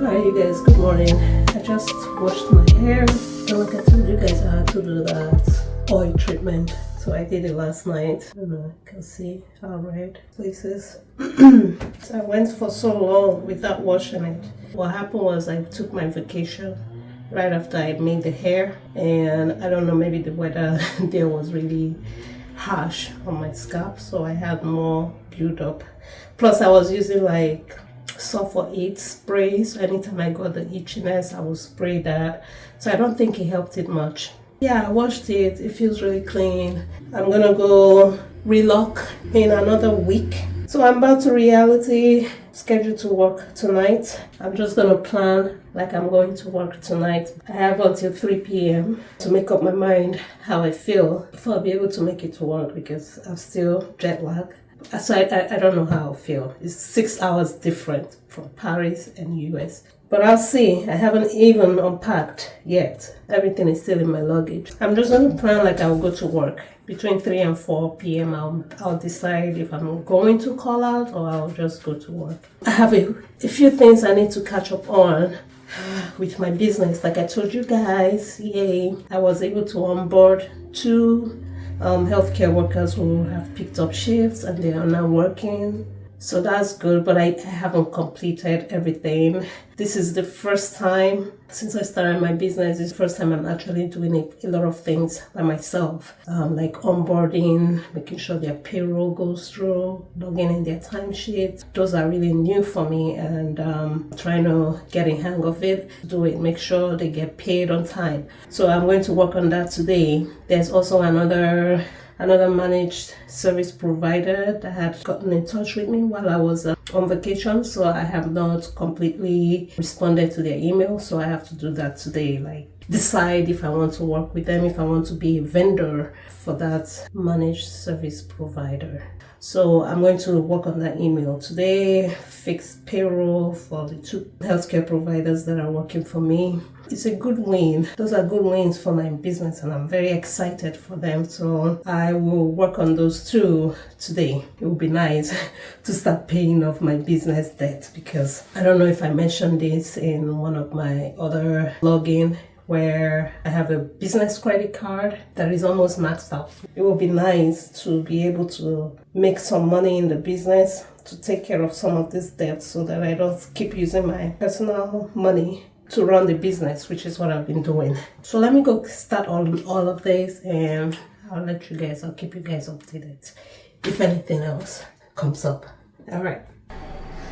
Alright you guys, good morning. I just washed my hair and like I told you guys I had to do that oil treatment. So I did it last night. I don't know, you can see how red places. So I went for so long without washing it. What happened was I took my vacation right after I made the hair, and I don't know, maybe the weather there was really harsh on my scalp, so I had more build up. Plus I was using like sulfur 8 sprays. Anytime I got the itchiness I would spray that, so I don't think it helped it much. Yeah, I washed it. It feels really clean. I'm gonna go relock in another week. So I'm back to reality, scheduled to work tonight. I'm just gonna plan like I'm going to work tonight. I have until 3 p.m. to make up my mind how I feel before I'll be able to make it to work, because I'm still jet lagged. So I don't know how I feel. It's 6 hours different from Paris and US. But I'll see. I haven't even unpacked yet. Everything is still in my luggage. I'm just going to plan like I'll go to work. Between 3 and 4 p.m. I'll decide if I'm going to call out or I'll just go to work. I have a few things I need to catch up on with my business. Like I told you guys, yay, I was able to onboard 2 healthcare workers who have picked up shifts and they are now working. So that's good, but I haven't completed everything. This is the first time since I started my business. It's the first time I'm actually doing a lot of things by myself, like onboarding, making sure their payroll goes through, logging in their timesheets. Those are really new for me, and trying to get a hang of it, do it, make sure they get paid on time. So I'm going to work on that today. There's also another managed service provider that had gotten in touch with me while I was on vacation, so I have not completely responded to their email, so I have to do that today, like decide if I want to work with them, if I want to be a vendor for that managed service provider. So I'm going to work on that email today, fix payroll for the 2 healthcare providers that are working for me. It's a good win. Those are good wins for my business and I'm very excited for them. So I will work on those 2 today. It would be nice to start paying off my business debt, because I don't know if I mentioned this in one of my other login, where I have a business credit card that is almost maxed out. It would be nice to be able to make some money in the business to take care of some of this debt, so that I don't keep using my personal money to run the business, which is what I've been doing. So let me go start on all of this, and I'll keep you guys updated if anything else comes up. All right.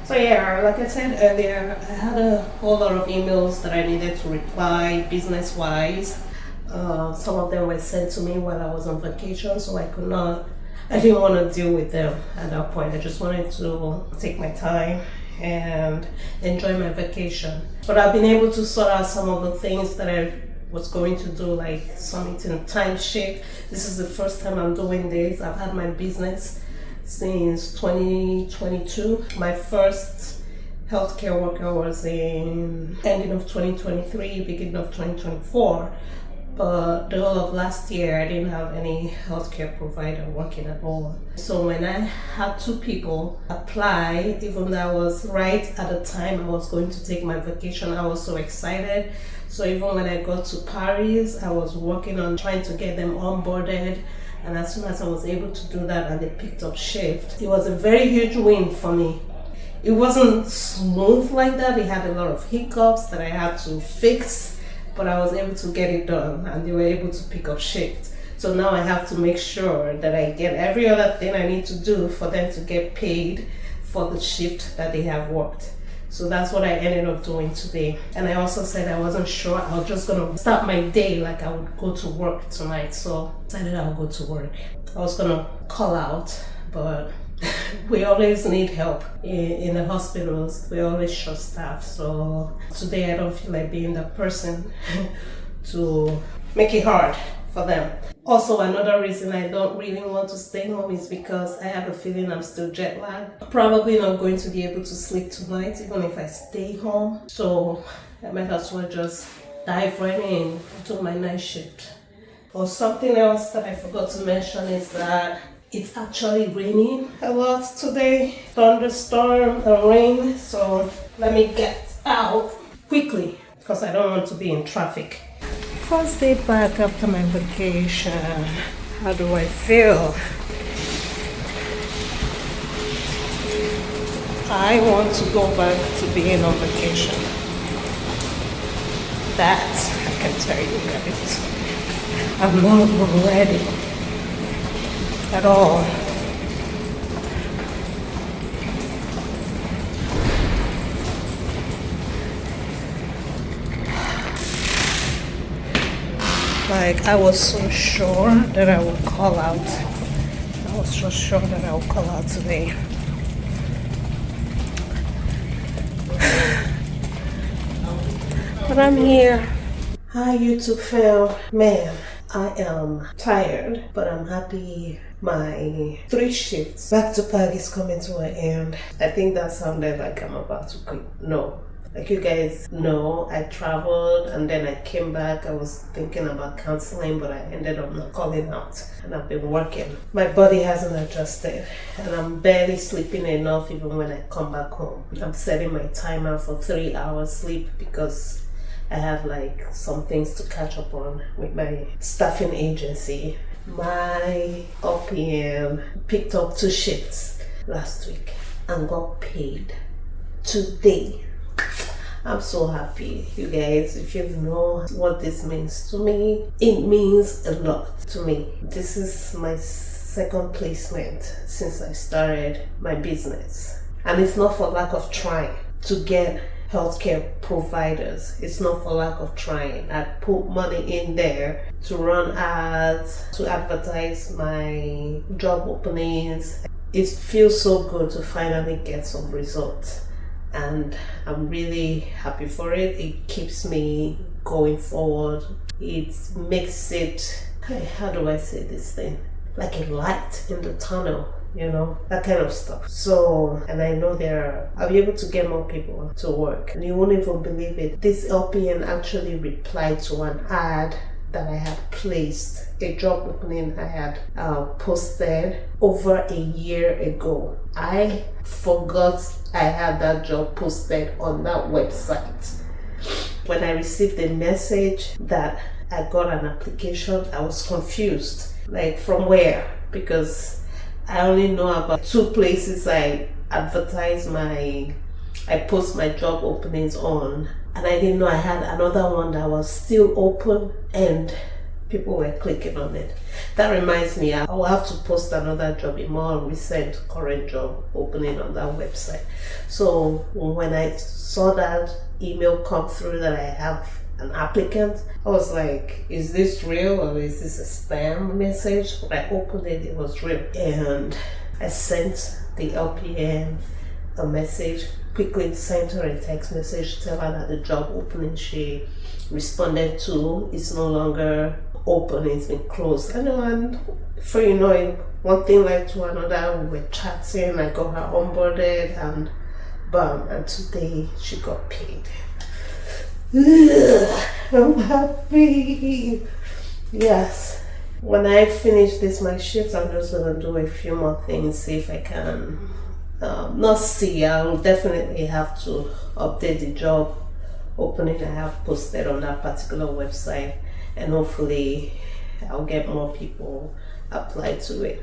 So yeah, like I said earlier, I had a whole lot of emails that I needed to reply business-wise. Some of them were sent to me while I was on vacation, so I didn't want to deal with them at that point. I just wanted to take my time and enjoy my vacation. But I've been able to sort out some of the things that I was going to do, like submitting timesheet. This is the first time I'm doing this. I've had my business since 2022. My first healthcare worker was in ending of 2023, beginning of 2024. But the whole of last year, I didn't have any healthcare provider working at all. So when I had 2 people apply, even though I was right at the time I was going to take my vacation, I was so excited. So even when I got to Paris, I was working on trying to get them onboarded. And as soon as I was able to do that and they picked up shift, it was a very huge win for me. It wasn't smooth like that. It had a lot of hiccups that I had to fix, but I was able to get it done and they were able to pick up shift. So now I have to make sure that I get every other thing I need to do for them to get paid for the shift that they have worked. So that's what I ended up doing today. And I also said I wasn't sure. I was just gonna start my day like I would go to work tonight. So I decided I'll go to work. I was gonna call out, but we always need help in the hospitals. We always short staff. So today I don't feel like being that person to make it hard for them. Also, another reason I don't really want to stay home is because I have a feeling I'm still jet lagged. Probably not going to be able to sleep tonight, even if I stay home. So I might as well just dive right in into my night shift. Or something else that I forgot to mention is that it's actually raining a lot today. Thunderstorm and rain. So let me get out quickly because I don't want to be in traffic. First day back after my vacation. How do I feel? I want to go back to being on vacation. That I can tell you guys. I'm not ready at all. Like, I was so sure that I would call out. I was so sure that I would call out today. But I'm here. Hi YouTube fam. Man, I am tired, but I'm happy my 3 shifts back to back is coming to an end. I think that sounded like I'm about to quit. No. Like you guys know, I traveled and then I came back. I was thinking about canceling, but I ended up not calling out. And I've been working. My body hasn't adjusted and I'm barely sleeping enough even when I come back home. I'm setting my timer for 3 hours sleep because I have like some things to catch up on with my staffing agency. My LPM picked up 2 shifts last week and got paid today. I'm so happy, you guys. If you know what this means to me, it means a lot to me. This is my 2nd placement since I started my business. And it's not for lack of trying to get healthcare providers. It's not for lack of trying. I put money in there to run ads, to advertise my job openings. It feels so good to finally get some results. And I'm really happy for it. It keeps me going forward. It makes it, how do I say this thing? Like a light in the tunnel, you know, that kind of stuff. So, and I know I'll be able to get more people to work. And you won't even believe it. This LPN actually replied to an ad that I had placed, a job opening I had posted over a year ago. I forgot I had that job posted on that website. When I received the message that I got an application, I was confused. Like, from where? Because I only know about 2 places I post my job openings on. And I didn't know I had another one that was still open and people were clicking on it. That reminds me, I will have to post another job, a more recent current job opening on that website. So when I saw that email come through that I have an applicant, I was like, is this real or is this a spam message? When I opened it, it was real. And I sent the LPN a message, quickly sent her a text message, tell her that the job opening she responded to is no longer open, it's been closed. And before you know it, one thing led to another. We were chatting, I got her onboarded, and bam, and today she got paid. I'm happy. Yes. When I finish my shift, I'm just gonna do a few more things, see if I can I'll definitely have to update the job opening I have posted on that particular website, and hopefully I'll get more people apply to it.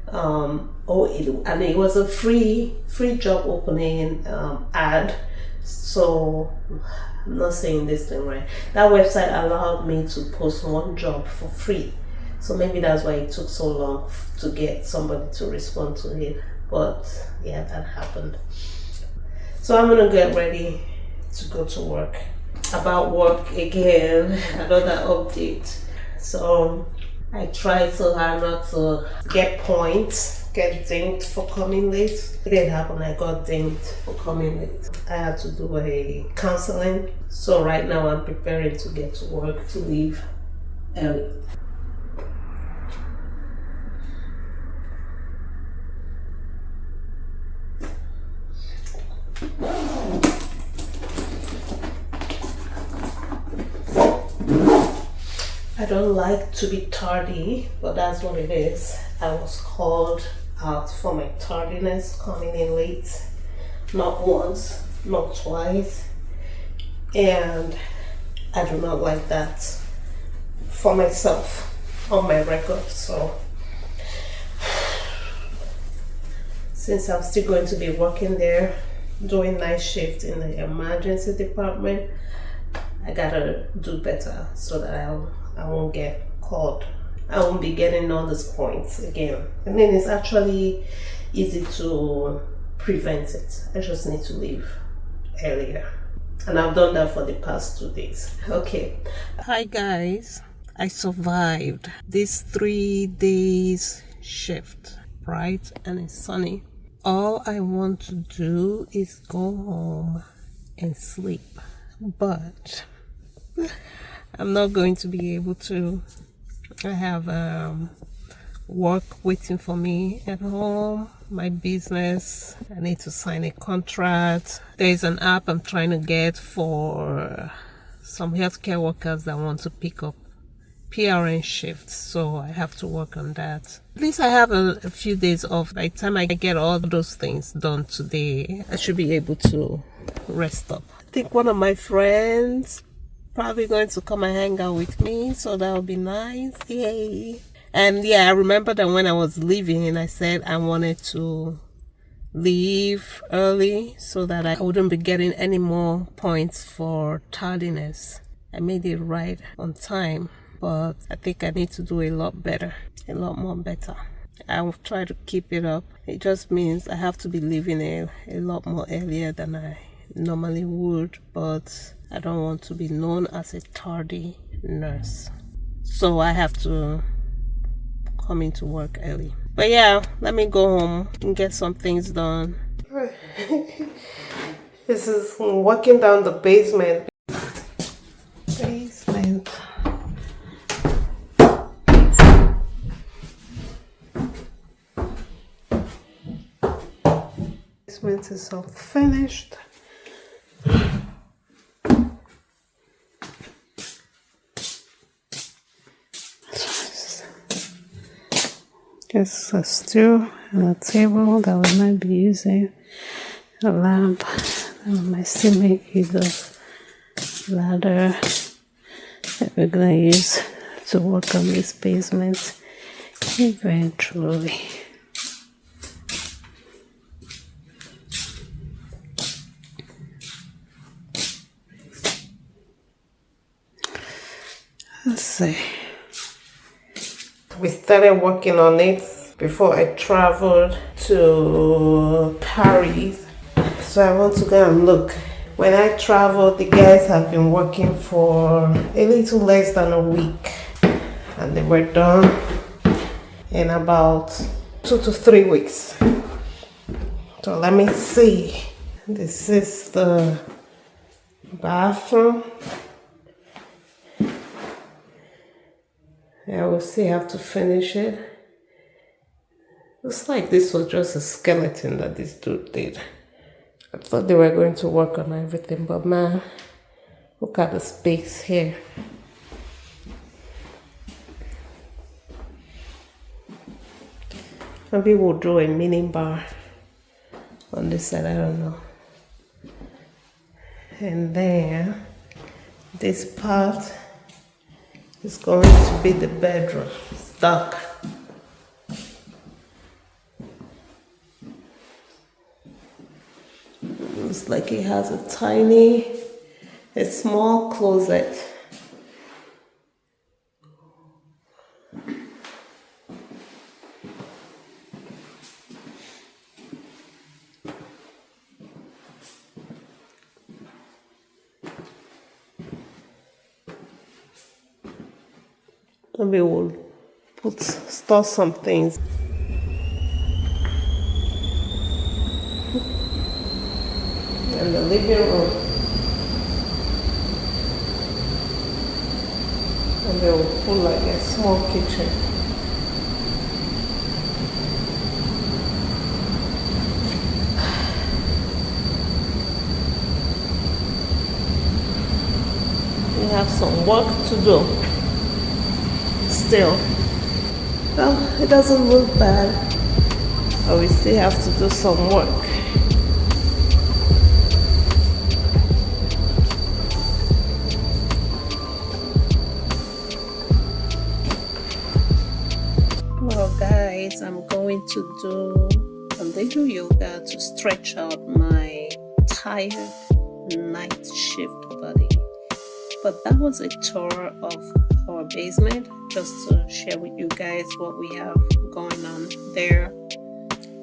And it was a free job opening ad, so I'm not saying this thing right. That website allowed me to post 1 job for free, so maybe that's why it took so long to get somebody to respond to it. But yeah, that happened. So I'm gonna get ready to go to work. About work again, another update. So I try so hard not to get points, get dinged for coming late. It didn't happen, I got dinged for coming late. I had to do a counseling. So right now I'm preparing to get to work, to leave early. I don't like to be tardy, but that's what it is. I was called out for my tardiness, coming in late. Not once, not twice, and I do not like that for myself on my record. So since I'm still going to be working there, doing night shift in the emergency department, I gotta do better so that I won't get caught. I won't be getting all these points again. I mean, it's actually easy to prevent it. I just need to leave earlier. And I've done that for the past 2 days. Okay. Hi guys. I survived this 3 days shift, right? And it's sunny. All I want to do is go home and sleep. But I'm not going to be able to. I have work waiting for me at home, my business. I need to sign a contract. There's an app I'm trying to get for some healthcare workers that want to pick up PRN shifts, so I have to work on that. At least I have a few days off. By the time I get all those things done today, I should be able to rest up. I think one of my friends probably going to come and hang out with me, so that would be nice. Yay. And yeah, I remember that when I was leaving, I said I wanted to leave early so that I wouldn't be getting any more points for tardiness. I made it right on time, but I think I need to do a lot better, a lot more better. I will try to keep it up. It just means I have to be leaving a lot more earlier than I normally would, but I don't want to be known as a tardy nurse. So I have to come into work early. But yeah, let me go home and get some things done. This is walking down the basement. Basement is all finished. Just a stool and a table that we might be using, a lamp that we might still make use of, ladder that we're going to use to work on this basement eventually. Let's see. We started working on it before I traveled to Paris. So I want to go and look. When I traveled, the guys have been working for a little less than a week. And they were done in about 2 to 3 weeks. So let me see. This is the bathroom. I will still have to finish it. Looks like this was just a skeleton that this dude did. I thought they were going to work on everything, but man, look at the space here. Maybe we'll draw a mini bar on this side, I don't know. And then this part is going to be the bedroom. It's dark. Looks like it has a small closet. Maybe we'll store some things. In the living room. And they will put like a small kitchen. We have some work to do. Still, well, it doesn't look bad, but we still have to do some work. guys, I'm going to do a little yoga to stretch out my tired night shift body. But that was a tour of our basement, just to share with you guys what we have going on there.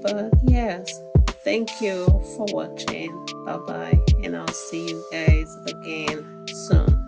But yes, thank you for watching. Bye bye, and I'll see you guys again soon.